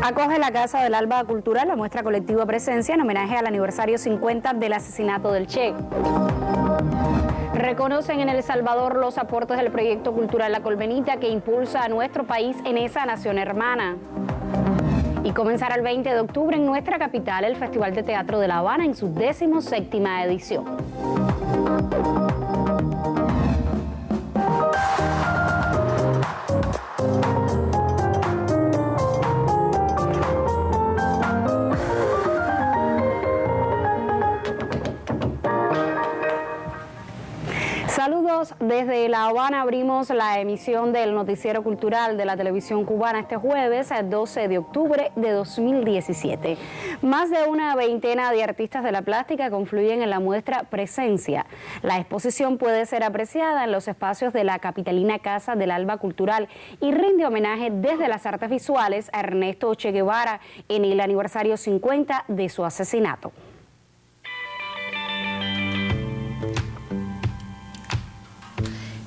Acoge la Casa del Alba Cultural la muestra colectiva Presencia en homenaje al aniversario 50 del asesinato del Che. Reconocen en El Salvador los aportes del proyecto cultural La Colmenita que impulsa a nuestro país en esa nación hermana. Y comenzará el 20 de octubre en nuestra capital el Festival de Teatro de La Habana en su 17ª edición. Saludos desde La Habana. Abrimos la emisión del Noticiero Cultural de la Televisión Cubana este jueves, 12 de octubre de 2017. Más de una veintena de artistas de la plástica confluyen en la muestra Presencia. La exposición puede ser apreciada en los espacios de la capitalina Casa del Alba Cultural y rinde homenaje desde las artes visuales a Ernesto Che Guevara en el aniversario 50 de su asesinato.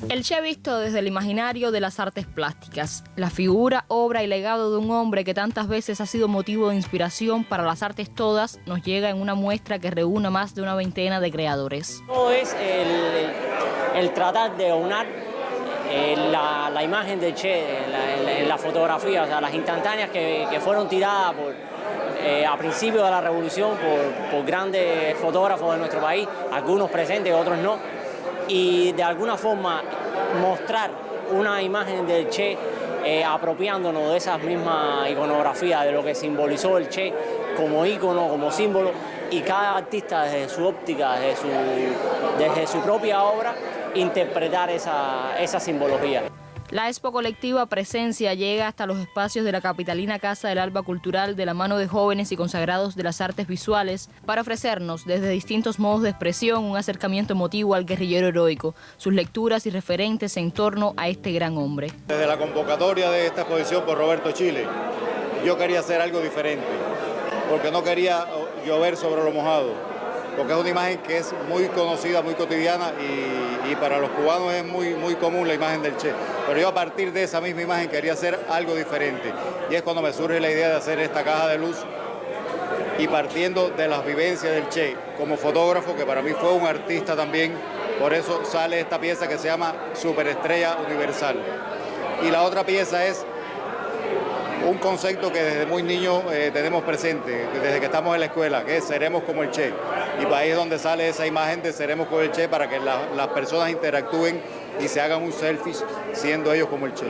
El Che visto desde el imaginario de las artes plásticas, la figura, obra y legado de un hombre que tantas veces ha sido motivo de inspiración para las artes todas, nos llega en una muestra que reúne a más de una veintena de creadores. Todo es el tratar de aunar la imagen de Che en la fotografía, o sea, las instantáneas que fueron tiradas a principios de la revolución por grandes fotógrafos de nuestro país, algunos presentes y otros no, y de alguna forma mostrar una imagen del Che apropiándonos de esas mismas iconografías, de lo que simbolizó el Che como ícono, como símbolo, y cada artista desde su óptica, desde su propia obra, interpretar esa simbología. La expo colectiva Presencia llega hasta los espacios de la capitalina Casa del Alba Cultural de la mano de jóvenes y consagrados de las artes visuales para ofrecernos desde distintos modos de expresión un acercamiento emotivo al guerrillero heroico, sus lecturas y referentes en torno a este gran hombre. Desde la convocatoria de esta exposición por Roberto Chile, yo quería hacer algo diferente, porque no quería llover sobre lo mojado, porque es una imagen que es muy conocida, muy cotidiana y para los cubanos es muy común la imagen del Che. Pero yo a partir de esa misma imagen quería hacer algo diferente. Y es cuando me surge la idea de hacer esta caja de luz y partiendo de las vivencias del Che como fotógrafo, que para mí fue un artista también, por eso sale esta pieza que se llama Superestrella Universal. Y la otra pieza es un concepto que desde muy niño tenemos presente, desde que estamos en la escuela, que es seremos como el Che. Y para ahí es donde sale esa imagen de seremos como el Che, para que las personas interactúen y se hagan un selfie siendo ellos como el Che.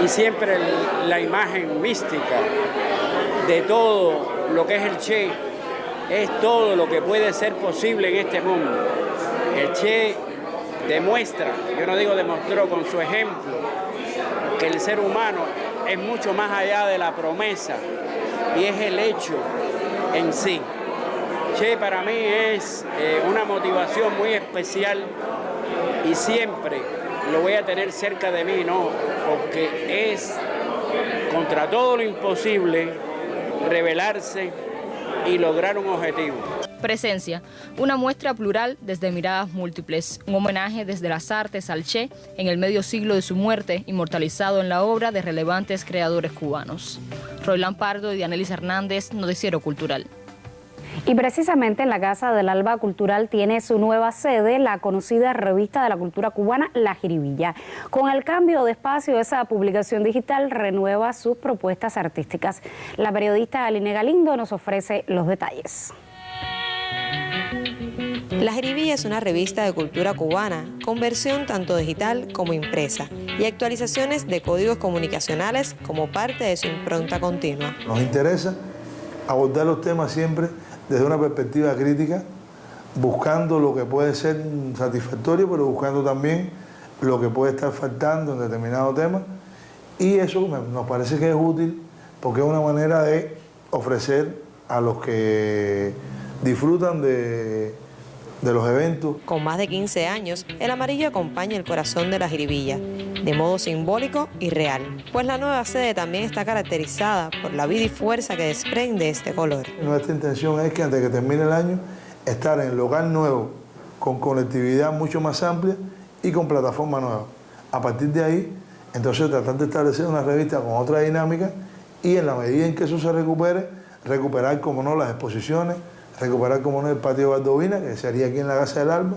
Y siempre la imagen mística de todo lo que es el Che es todo lo que puede ser posible en este mundo. El Che demuestra, yo no digo demostró, con su ejemplo, que el ser humano es mucho más allá de la promesa y es el hecho en sí. Che para mí es una motivación muy especial y siempre lo voy a tener cerca de mí, ¿no? Porque es contra todo lo imposible rebelarse y lograr un objetivo. Presencia, una muestra plural desde miradas múltiples, un homenaje desde las artes al Che en el medio siglo de su muerte, inmortalizado en la obra de relevantes creadores cubanos. Roilán Pardo y Dianelis Hernández, Noticiero Cultural. Y precisamente en la Casa del Alba Cultural tiene su nueva sede la conocida revista de la cultura cubana, La Jiribilla. Con el cambio de espacio, esa publicación digital renueva sus propuestas artísticas. La periodista Aline Galindo nos ofrece los detalles. La Jiribilla es una revista de cultura cubana con versión tanto digital como impresa y actualizaciones de códigos comunicacionales como parte de su impronta continua. Nos interesa abordar los temas siempre desde una perspectiva crítica, buscando lo que puede ser satisfactorio, pero buscando también lo que puede estar faltando en determinado tema. Y eso nos parece que es útil porque es una manera de ofrecer a los que disfrutan de los eventos. Con más de 15 años, el amarillo acompaña el corazón de La Jiribilla, de modo simbólico y real, pues la nueva sede también está caracterizada por la vida y fuerza que desprende este color. Nuestra intención es que antes de que termine el año estar en local nuevo, con conectividad mucho más amplia y con plataforma nueva. A partir de ahí, entonces tratar de establecer una revista con otra dinámica y en la medida en que eso se recupere, recuperar, como no, las exposiciones, recuperar, como no, el patio de Baldovina, que sería aquí en la Casa del Alba,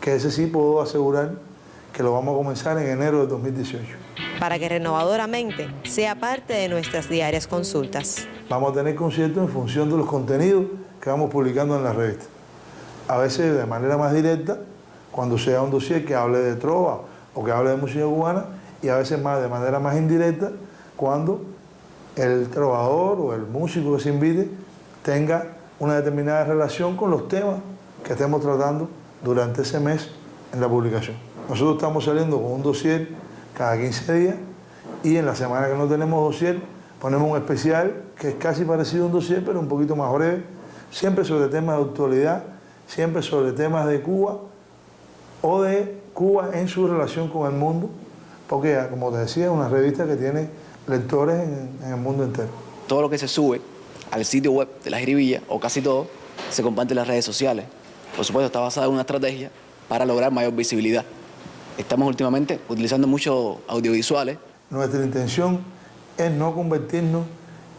que ese sí puedo asegurar que lo vamos a comenzar en enero de 2018. Para que Renovadoramente sea parte de nuestras diarias consultas. Vamos a tener conciertos en función de los contenidos que vamos publicando en la revista. A veces de manera más directa, cuando sea un dossier que hable de trova o que hable de música cubana, y a veces más de manera más indirecta, cuando el trovador o el músico que se invite tenga una determinada relación con los temas que estemos tratando durante ese mes en la publicación. Nosotros estamos saliendo con un dossier cada 15 días y en la semana que no tenemos dossier ponemos un especial que es casi parecido a un dossier pero un poquito más breve, siempre sobre temas de actualidad, siempre sobre temas de Cuba o de Cuba en su relación con el mundo, porque como te decía es una revista que tiene lectores en el mundo entero. Todo lo que se sube al sitio web de La Jiribilla, o casi todo, se comparte en las redes sociales. Por supuesto, está basada en una estrategia para lograr mayor visibilidad. Estamos últimamente utilizando muchos audiovisuales. Nuestra intención es no convertirnos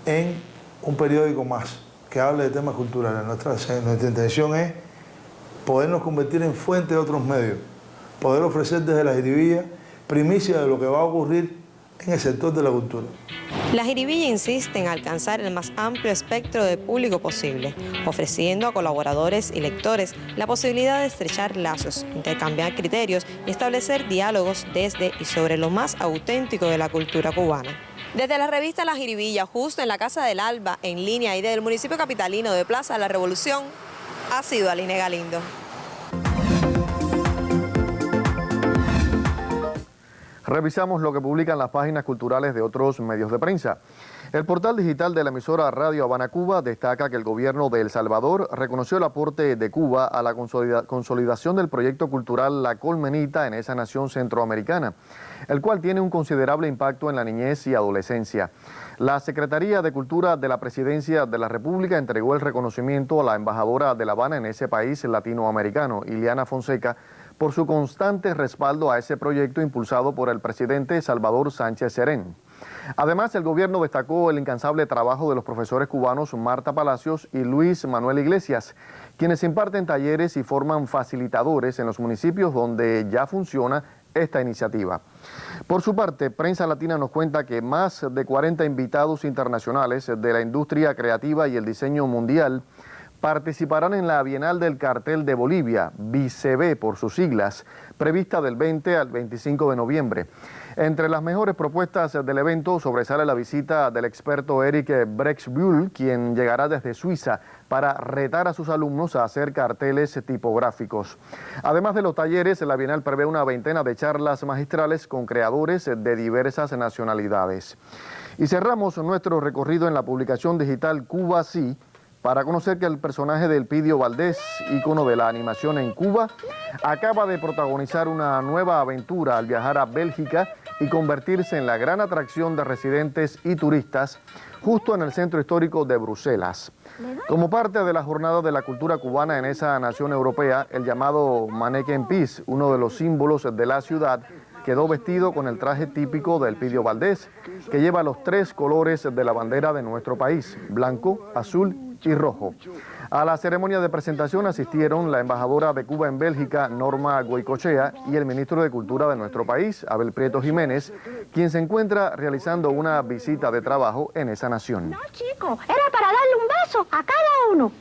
en un periódico más que hable de temas culturales. Nuestra intención es podernos convertir en fuente de otros medios, poder ofrecer desde La Jiribilla primicia de lo que va a ocurrir en el sector de la cultura. La Jiribilla insiste en alcanzar el más amplio espectro de público posible, ofreciendo a colaboradores y lectores la posibilidad de estrechar lazos, intercambiar criterios y establecer diálogos desde y sobre lo más auténtico de la cultura cubana. Desde la revista La Jiribilla, justo en la Casa del Alba, en línea y desde el municipio capitalino de Plaza de la Revolución, ha sido Aline Galindo. Revisamos lo que publican las páginas culturales de otros medios de prensa. El portal digital de la emisora Radio Habana Cuba destaca que el gobierno de El Salvador reconoció el aporte de Cuba a la consolidación del proyecto cultural La Colmenita en esa nación centroamericana, el cual tiene un considerable impacto en la niñez y adolescencia. La Secretaría de Cultura de la Presidencia de la República entregó el reconocimiento a la embajadora de La Habana en ese país latinoamericano, Iliana Fonseca, por su constante respaldo a ese proyecto impulsado por el presidente Salvador Sánchez Serén. Además, el gobierno destacó el incansable trabajo de los profesores cubanos Marta Palacios y Luis Manuel Iglesias, quienes imparten talleres y forman facilitadores en los municipios donde ya funciona esta iniciativa. Por su parte, Prensa Latina nos cuenta que más de 40 invitados internacionales de la industria creativa y el diseño mundial participarán en la Bienal del Cartel de Bolivia, BICB por sus siglas, prevista del 20 al 25 de noviembre. Entre las mejores propuestas del evento sobresale la visita del experto Eric Brexbuhl, quien llegará desde Suiza para retar a sus alumnos a hacer carteles tipográficos. Además de los talleres, la Bienal prevé una veintena de charlas magistrales con creadores de diversas nacionalidades. Y cerramos nuestro recorrido en la publicación digital Cuba Sí, para conocer que el personaje de Elpidio Valdés, ícono de la animación en Cuba, acaba de protagonizar una nueva aventura al viajar a Bélgica y convertirse en la gran atracción de residentes y turistas justo en el centro histórico de Bruselas. Como parte de la jornada de la cultura cubana en esa nación europea, el llamado Mannequin Peace, uno de los símbolos de la ciudad, quedó vestido con el traje típico de Elpidio Valdés, que lleva los 3 colores de la bandera de nuestro país, blanco, azul y rojo. A la ceremonia de presentación asistieron la embajadora de Cuba en Bélgica, Norma Goicochea, y el ministro de Cultura de nuestro país, Abel Prieto Jiménez, quien se encuentra realizando una visita de trabajo en esa nación. No, chico, era para darle un beso a cada uno.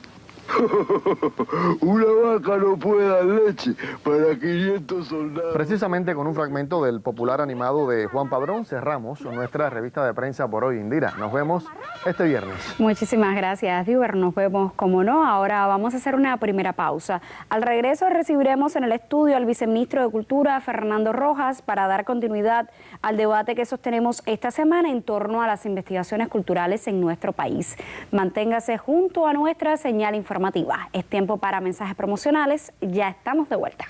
Una vaca no puede dar leche para 500 soldados. Precisamente con un fragmento del popular animado de Juan Padrón cerramos nuestra revista de prensa por hoy. Indira, nos vemos este viernes. Muchísimas gracias, Diver. Nos vemos, como no. Ahora vamos a hacer una primera pausa. Al regreso recibiremos en el estudio al viceministro de Cultura, Fernando Rojas, para dar continuidad al debate que sostenemos esta semana en torno a las investigaciones culturales en nuestro país. Manténgase junto a nuestra señal informativa. Es tiempo para mensajes promocionales. Ya estamos de vuelta.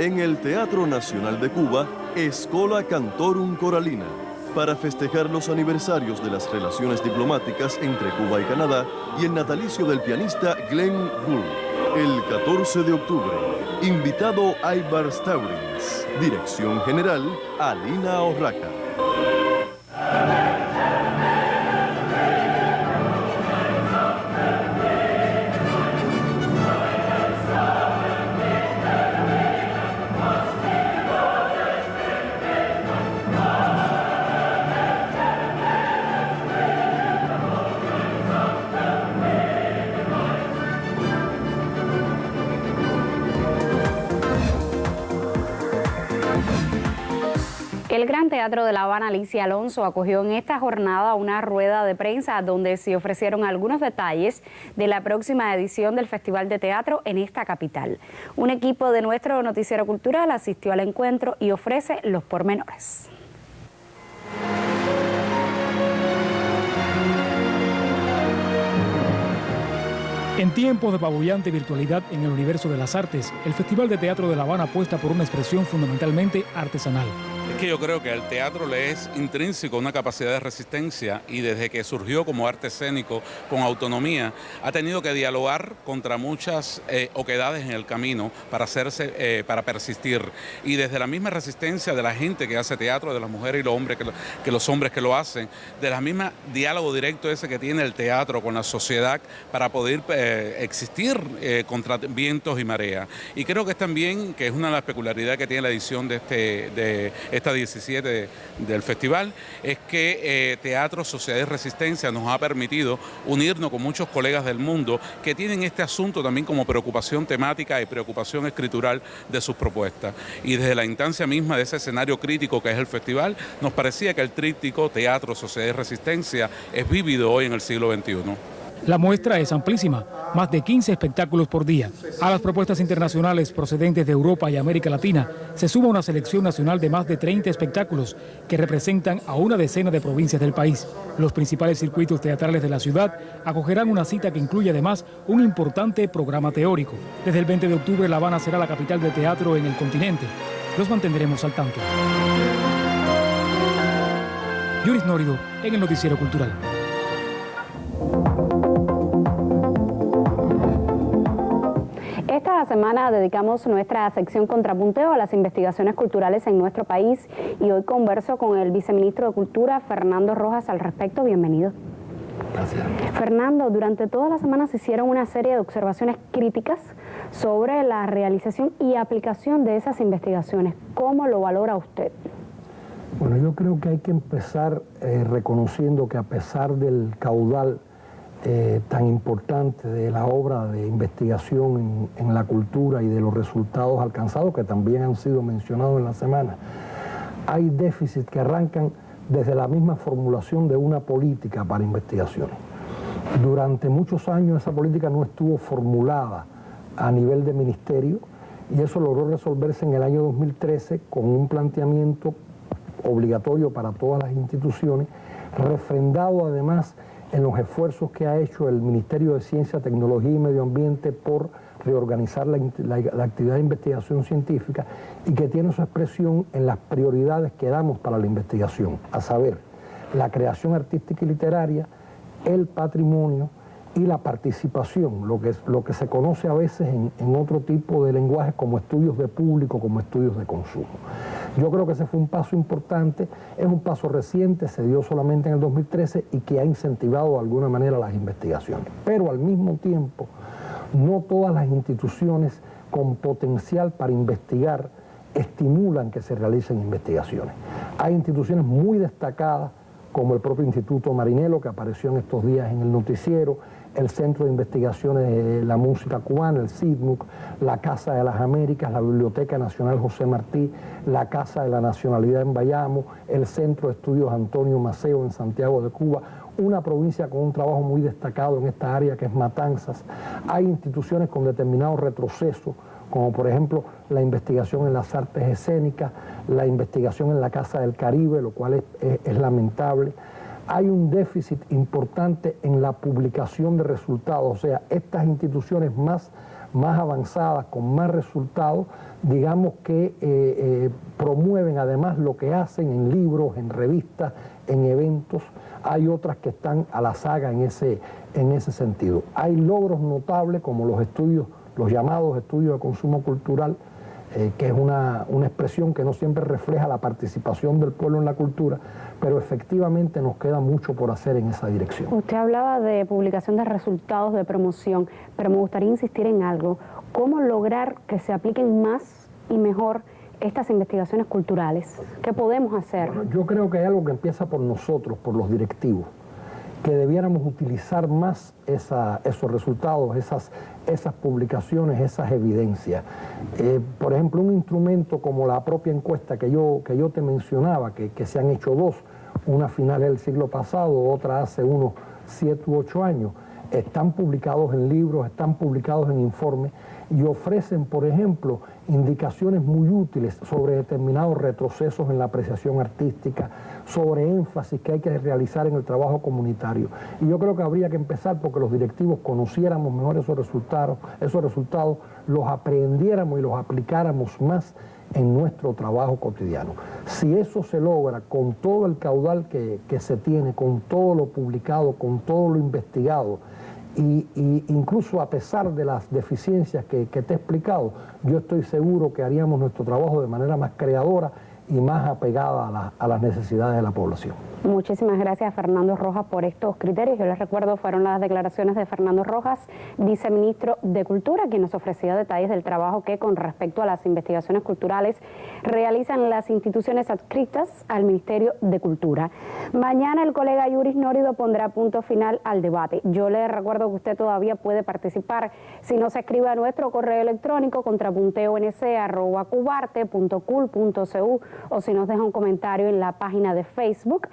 En el Teatro Nacional de Cuba, Escola Cantorum Coralina, para festejar los aniversarios de las relaciones diplomáticas entre Cuba y Canadá y el natalicio del pianista Glenn Gould. El 14 de octubre, invitado Ivar Stauring, dirección general Alina Orraca. El Gran Teatro de La Habana Alicia Alonso acogió en esta jornada una rueda de prensa donde se ofrecieron algunos detalles de la próxima edición del Festival de Teatro en esta capital. Un equipo de nuestro noticiero cultural asistió al encuentro y ofrece los pormenores. En tiempos de apabullante virtualidad en el universo de las artes, el Festival de Teatro de La Habana apuesta por una expresión fundamentalmente artesanal. Es que yo creo que al teatro le es intrínseco una capacidad de resistencia y desde que surgió como arte escénico con autonomía ha tenido que dialogar contra muchas oquedades en el camino para persistir, y desde la misma resistencia de la gente que hace teatro, de las mujeres y los hombres que los hombres que lo hacen, de la misma diálogo directo ese que tiene el teatro con la sociedad para poder existir contra vientos y mareas. Y creo que es también que es una de las peculiaridades que tiene la edición de esta 17 del festival, es que Teatro, Sociedad y Resistencia nos ha permitido unirnos con muchos colegas del mundo que tienen este asunto también como preocupación temática y preocupación escritural de sus propuestas. Y desde la instancia misma de ese escenario crítico que es el festival, nos parecía que el tríptico Teatro, Sociedad y Resistencia es vívido hoy en el siglo XXI. La muestra es amplísima, más de 15 espectáculos por día. A las propuestas internacionales procedentes de Europa y América Latina se suma una selección nacional de más de 30 espectáculos que representan a una decena de provincias del país. Los principales circuitos teatrales de la ciudad acogerán una cita que incluye además un importante programa teórico. Desde el 20 de octubre La Habana será la capital de teatro en el continente. Los mantendremos al tanto. Yuris Nórido en el Noticiero Cultural. Esta semana dedicamos nuestra sección Contrapunteo a las investigaciones culturales en nuestro país y hoy converso con el viceministro de Cultura, Fernando Rojas, al respecto. Bienvenido. Gracias. Fernando, durante toda la semana se hicieron una serie de observaciones críticas sobre la realización y aplicación de esas investigaciones. ¿Cómo lo valora usted? Bueno, yo creo que hay que empezar reconociendo que a pesar del caudal tan importante de la obra de investigación en la cultura y de los resultados alcanzados, que también han sido mencionados en la semana, hay déficits que arrancan desde la misma formulación de una política para investigaciones. Durante muchos años esa política no estuvo formulada a nivel de ministerio y eso logró resolverse en el año 2013 con un planteamiento obligatorio para todas las instituciones, refrendado además en los esfuerzos que ha hecho el Ministerio de Ciencia, Tecnología y Medio Ambiente por reorganizar la actividad de investigación científica y que tiene su expresión en las prioridades que damos para la investigación, a saber, la creación artística y literaria, el patrimonio y la participación, lo que se conoce a veces en otro tipo de lenguaje como estudios de público, como estudios de consumo. Yo creo que ese fue un paso importante, es un paso reciente, se dio solamente en el 2013 y que ha incentivado de alguna manera las investigaciones. Pero al mismo tiempo, no todas las instituciones con potencial para investigar estimulan que se realicen investigaciones. Hay instituciones muy destacadas, como el propio Instituto Marinello, que apareció en estos días en el noticiero, el Centro de Investigaciones de la Música Cubana, el CIDMUC, la Casa de las Américas, la Biblioteca Nacional José Martí, la Casa de la Nacionalidad en Bayamo, el Centro de Estudios Antonio Maceo en Santiago de Cuba, una provincia con un trabajo muy destacado en esta área que es Matanzas. Hay instituciones con determinado retroceso, como por ejemplo la investigación en las artes escénicas, la investigación en la Casa del Caribe, lo cual es lamentable. Hay un déficit importante en la publicación de resultados, o sea, estas instituciones más más avanzadas, con más resultados, digamos que promueven además lo que hacen en libros, en revistas, en eventos. Hay otras que están a la saga en ese sentido. Hay logros notables como los estudios, los llamados estudios de consumo cultural, que es una expresión que no siempre refleja la participación del pueblo en la cultura, pero efectivamente nos queda mucho por hacer en esa dirección. Usted hablaba de publicación de resultados de promoción, pero me gustaría insistir en algo. ¿Cómo lograr que se apliquen más y mejor estas investigaciones culturales? ¿Qué podemos hacer? Bueno, yo creo que hay algo que empieza por nosotros, por los directivos, que debiéramos utilizar más esos resultados, esas publicaciones, esas evidencias. Por ejemplo, un instrumento como la propia encuesta que yo te mencionaba, que se han hecho dos, una a finales del siglo pasado, otra hace unos 7 u 8 años, están publicados en libros, están publicados en informes y ofrecen, por ejemplo, indicaciones muy útiles sobre determinados retrocesos en la apreciación artística, sobre énfasis que hay que realizar en el trabajo comunitario. Y yo creo que habría que empezar porque los directivos conociéramos mejor esos resultados, los aprendiéramos y los aplicáramos más en nuestro trabajo cotidiano. Si eso se logra con todo el caudal que se tiene, con todo lo publicado, con todo lo investigado, y incluso a pesar de las deficiencias que te he explicado, yo estoy seguro que haríamos nuestro trabajo de manera más creadora y más apegada a las necesidades de la población. Muchísimas gracias, Fernando Rojas, por estos criterios. Yo les recuerdo, fueron las declaraciones de Fernando Rojas, viceministro de Cultura, quien nos ofrecía detalles del trabajo que, con respecto a las investigaciones culturales, realizan las instituciones adscritas al Ministerio de Cultura. Mañana el colega Yuris Nórido pondrá punto final al debate. Yo le recuerdo que usted todavía puede participar si nos escribe a nuestro correo electrónico contrapunteonc@cubarte.cul.cu o si nos deja un comentario en la página de Facebook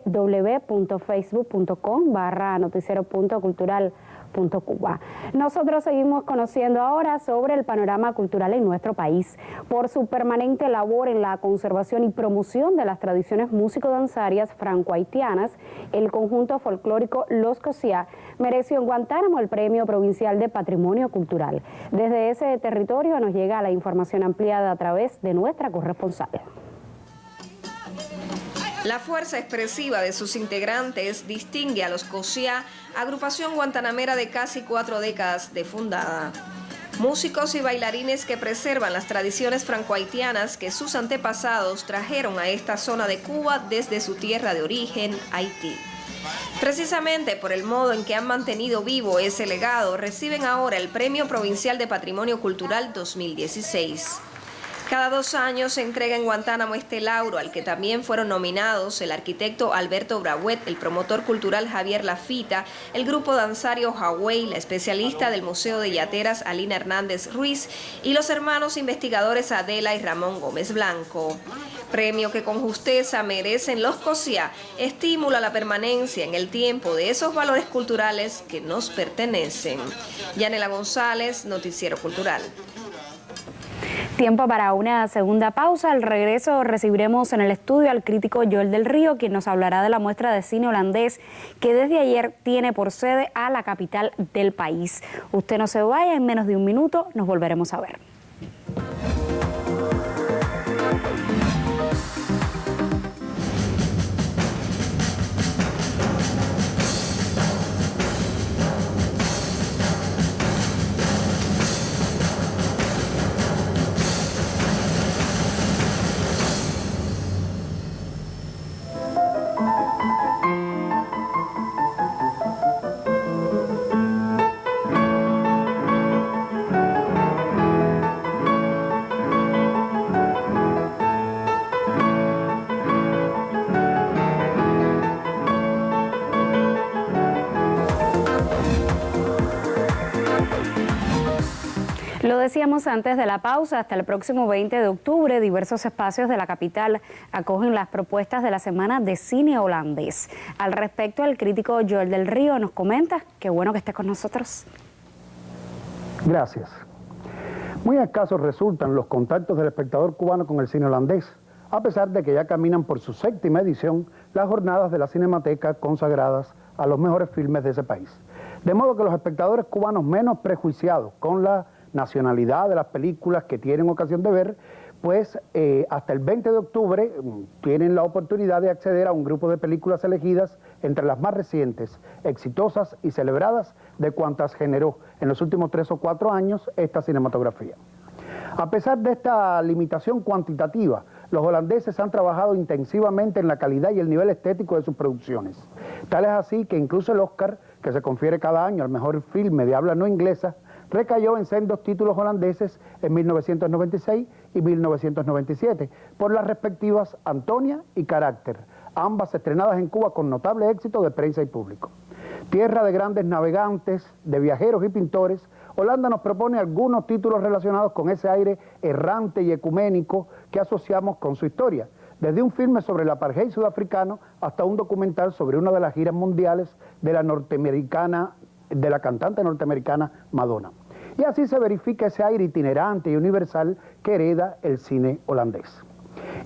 www.facebook.com/noticiero.cultural.cuba. Nosotros seguimos conociendo ahora sobre el panorama cultural en nuestro país. Por su permanente labor en la conservación y promoción de las tradiciones músico-danzarias franco-haitianas, el conjunto folclórico Los Cosiá mereció en Guantánamo el Premio Provincial de Patrimonio Cultural. Desde ese territorio nos llega la información ampliada a través de nuestra corresponsal. La fuerza expresiva de sus integrantes distingue a los Cosiá, agrupación guantanamera de casi 4 décadas de fundada. Músicos y bailarines que preservan las tradiciones franco-haitianas que sus antepasados trajeron a esta zona de Cuba desde su tierra de origen, Haití. Precisamente por el modo en que han mantenido vivo ese legado, reciben ahora el Premio Provincial de Patrimonio Cultural 2016. Cada 2 años se entrega en Guantánamo este lauro, al que también fueron nominados el arquitecto Alberto Brauet, el promotor cultural Javier Lafita, el grupo danzario Hawái, la especialista del Museo de Yateras Alina Hernández Ruiz y los hermanos investigadores Adela y Ramón Gómez Blanco. Premio que con justeza merecen los Cosiá, estímulo a la permanencia en el tiempo de esos valores culturales que nos pertenecen. Yanela González, Noticiero Cultural. Tiempo para una segunda pausa. Al regreso recibiremos en el estudio al crítico Joel del Río, quien nos hablará de la muestra de cine holandés que desde ayer tiene por sede a la capital del país. Usted no se vaya, en menos de un minuto nos volveremos a ver. Lo decíamos antes de la pausa, hasta el próximo 20 de octubre, diversos espacios de la capital acogen las propuestas de la Semana de Cine Holandés. Al respecto, el crítico Joel del Río nos comenta. Qué bueno que esté con nosotros. Gracias. Muy escasos resultan los contactos del espectador cubano con el cine holandés, a pesar de que ya caminan por su 7ª edición las jornadas de la Cinemateca consagradas a los mejores filmes de ese país. De modo que los espectadores cubanos menos prejuiciados con la nacionalidad de las películas que tienen ocasión de ver, pues hasta el 20 de octubre tienen la oportunidad de acceder a un grupo de películas elegidas entre las más recientes, exitosas y celebradas de cuantas generó en los últimos 3 o 4 años esta cinematografía. A pesar de esta limitación cuantitativa, los holandeses han trabajado intensivamente en la calidad y el nivel estético de sus producciones. Tal es así que incluso el Oscar, que se confiere cada año al mejor filme de habla no inglesa, recayó en sendos títulos holandeses en 1996 y 1997, por las respectivas Antonia y Carácter, ambas estrenadas en Cuba con notable éxito de prensa y público. Tierra de grandes navegantes, de viajeros y pintores, Holanda nos propone algunos títulos relacionados con ese aire errante y ecuménico que asociamos con su historia, desde un filme sobre el apartheid sudafricano hasta un documental sobre una de las giras mundiales de la cantante norteamericana Madonna. Y así se verifica ese aire itinerante y universal que hereda el cine holandés.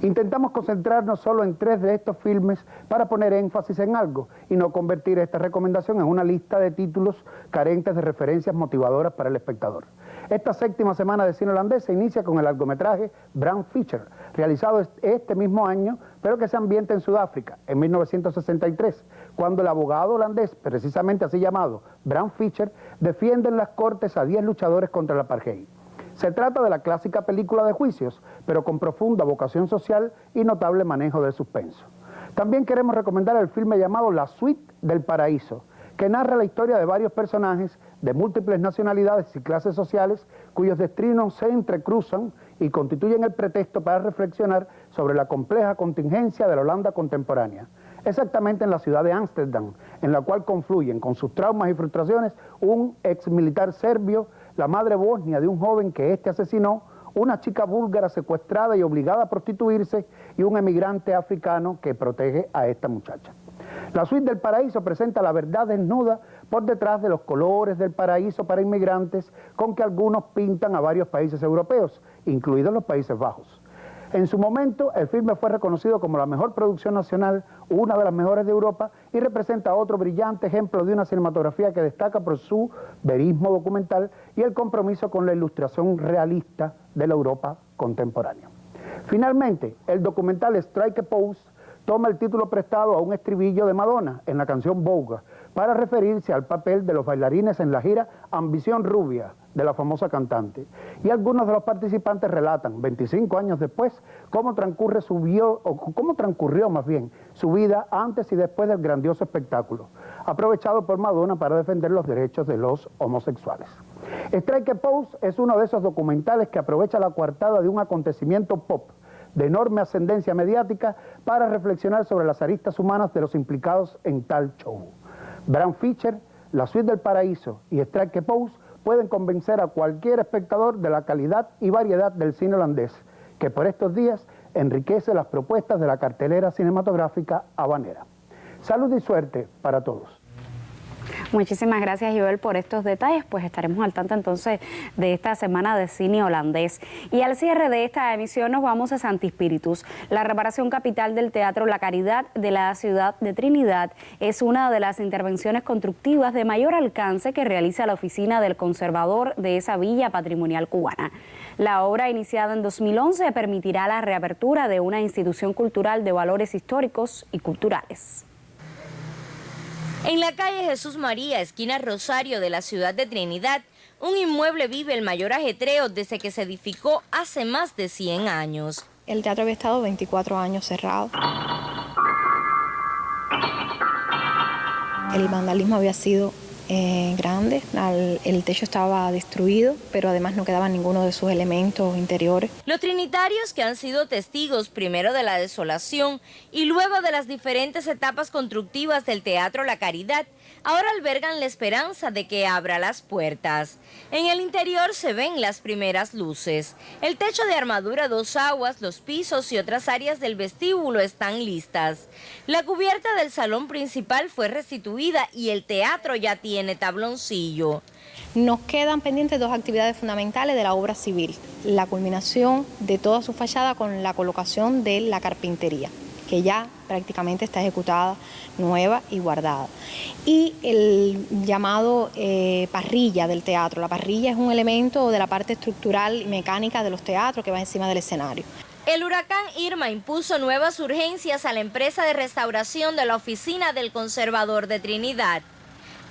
Intentamos concentrarnos solo en 3 de estos filmes para poner énfasis en algo y no convertir esta recomendación en una lista de títulos carentes de referencias motivadoras para el espectador. Esta 7ª semana de cine holandés se inicia con el largometraje Bram Fischer, realizado este mismo año, pero que se ambienta en Sudáfrica, en 1963, cuando el abogado holandés, precisamente así llamado Bram Fischer, defiende en las cortes a 10 luchadores contra el apartheid. Se trata de la clásica película de juicios, pero con profunda vocación social y notable manejo del suspenso. También queremos recomendar el filme llamado La Suite del Paraíso, que narra la historia de varios personajes de múltiples nacionalidades y clases sociales cuyos destinos se entrecruzan y constituyen el pretexto para reflexionar sobre la compleja contingencia de la Holanda contemporánea, exactamente en la ciudad de Ámsterdam, en la cual confluyen con sus traumas y frustraciones un ex militar serbio, la madre bosnia de un joven que éste asesinó, una chica búlgara secuestrada y obligada a prostituirse y un emigrante africano que protege a esta muchacha. La Suite del Paraíso presenta la verdad desnuda por detrás de los colores del paraíso para inmigrantes con que algunos pintan a varios países europeos, incluidos los Países Bajos. En su momento, el filme fue reconocido como la mejor producción nacional, una de las mejores de Europa, y representa otro brillante ejemplo de una cinematografía que destaca por su verismo documental y el compromiso con la ilustración realista de la Europa contemporánea. Finalmente, el documental Strike a Pose toma el título prestado a un estribillo de Madonna en la canción Vogue, para referirse al papel de los bailarines en la gira Ambición Rubia de la famosa cantante. Y algunos de los participantes relatan, 25 años después, cómo transcurrió su vida antes y después del grandioso espectáculo, aprovechado por Madonna para defender los derechos de los homosexuales. Strike a Pose es uno de esos documentales que aprovecha la coartada de un acontecimiento pop de enorme ascendencia mediática para reflexionar sobre las aristas humanas de los implicados en tal show. Bram Fischer, La Suite del Paraíso y Strike a Pose pueden convencer a cualquier espectador de la calidad y variedad del cine holandés, que por estos días enriquece las propuestas de la cartelera cinematográfica habanera. Salud y suerte para todos. Muchísimas gracias, Joel, por estos detalles. Pues estaremos al tanto entonces de esta semana de cine holandés. Y al cierre de esta emisión nos vamos a Santi Spíritus. La reparación capital del Teatro La Caridad de la ciudad de Trinidad es una de las intervenciones constructivas de mayor alcance que realiza la oficina del conservador de esa villa patrimonial cubana. La obra, iniciada en 2011, permitirá la reapertura de una institución cultural de valores históricos y culturales. En la calle Jesús María, esquina Rosario de la ciudad de Trinidad, un inmueble vive el mayor ajetreo desde que se edificó hace más de 100 años. El teatro había estado 24 años cerrado. El vandalismo había sido grande, el techo estaba destruido, pero además no quedaba ninguno de sus elementos interiores. Los trinitarios, que han sido testigos primero de la desolación y luego de las diferentes etapas constructivas del Teatro La Caridad, ahora albergan la esperanza de que abra las puertas. En el interior se ven las primeras luces. El techo de armadura 2 aguas, los pisos y otras áreas del vestíbulo están listas. La cubierta del salón principal fue restituida y el teatro ya tiene tabloncillo. Nos quedan pendientes 2 actividades fundamentales de la obra civil: la culminación de toda su fachada con la colocación de la carpintería. que ya prácticamente está ejecutada, nueva y guardada. Y el llamado parrilla del teatro. La parrilla es un elemento de la parte estructural y mecánica de los teatros que va encima del escenario. El huracán Irma impuso nuevas urgencias a la empresa de restauración de la Oficina del Conservador de Trinidad.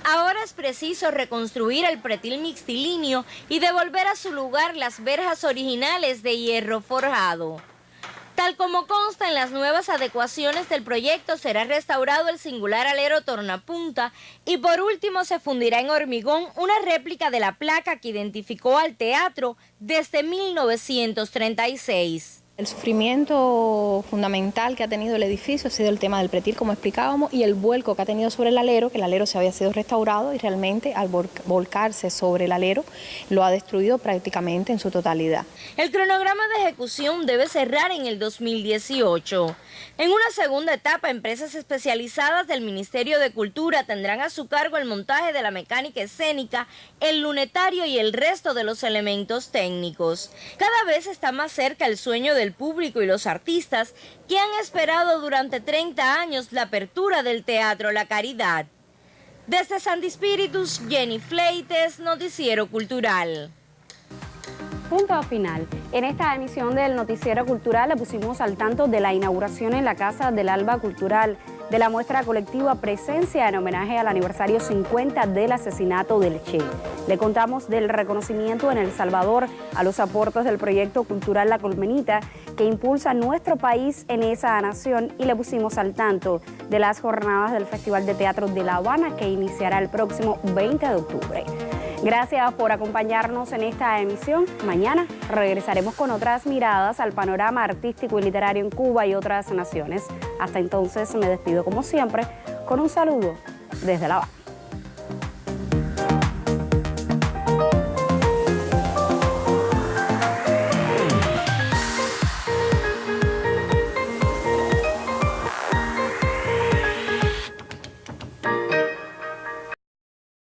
Ahora es preciso reconstruir el pretil mixtilíneo y devolver a su lugar las verjas originales de hierro forjado. Tal como consta en las nuevas adecuaciones del proyecto, será restaurado el singular alero tornapunta y por último se fundirá en hormigón una réplica de la placa que identificó al teatro desde 1936. El sufrimiento fundamental que ha tenido el edificio ha sido el tema del pretil, como explicábamos, y el vuelco que ha tenido sobre el alero, que el alero se había sido restaurado y realmente al volcarse sobre el alero lo ha destruido prácticamente en su totalidad. El cronograma de ejecución debe cerrar en el 2018. En una segunda etapa, empresas especializadas del Ministerio de Cultura tendrán a su cargo el montaje de la mecánica escénica, el lunetario y el resto de los elementos técnicos. Cada vez está más cerca el sueño del público y los artistas que han esperado durante 30 años la apertura del Teatro La Caridad. Desde Santi Spíritus, Jenny Fleites, Noticiero Cultural. Punto final. En esta emisión del Noticiero Cultural le pusimos al tanto de la inauguración en la Casa del Alba Cultural de la muestra colectiva Presencia en homenaje al aniversario 50 del asesinato del Che. Le contamos del reconocimiento en El Salvador a los aportes del proyecto cultural La Colmenita que impulsa nuestro país en esa nación y le pusimos al tanto de las jornadas del Festival de Teatro de La Habana que iniciará el próximo 20 de octubre. Gracias por acompañarnos en esta emisión. Mañana regresaremos con otras miradas al panorama artístico y literario en Cuba y otras naciones. Hasta entonces me despido como siempre con un saludo desde La Habana.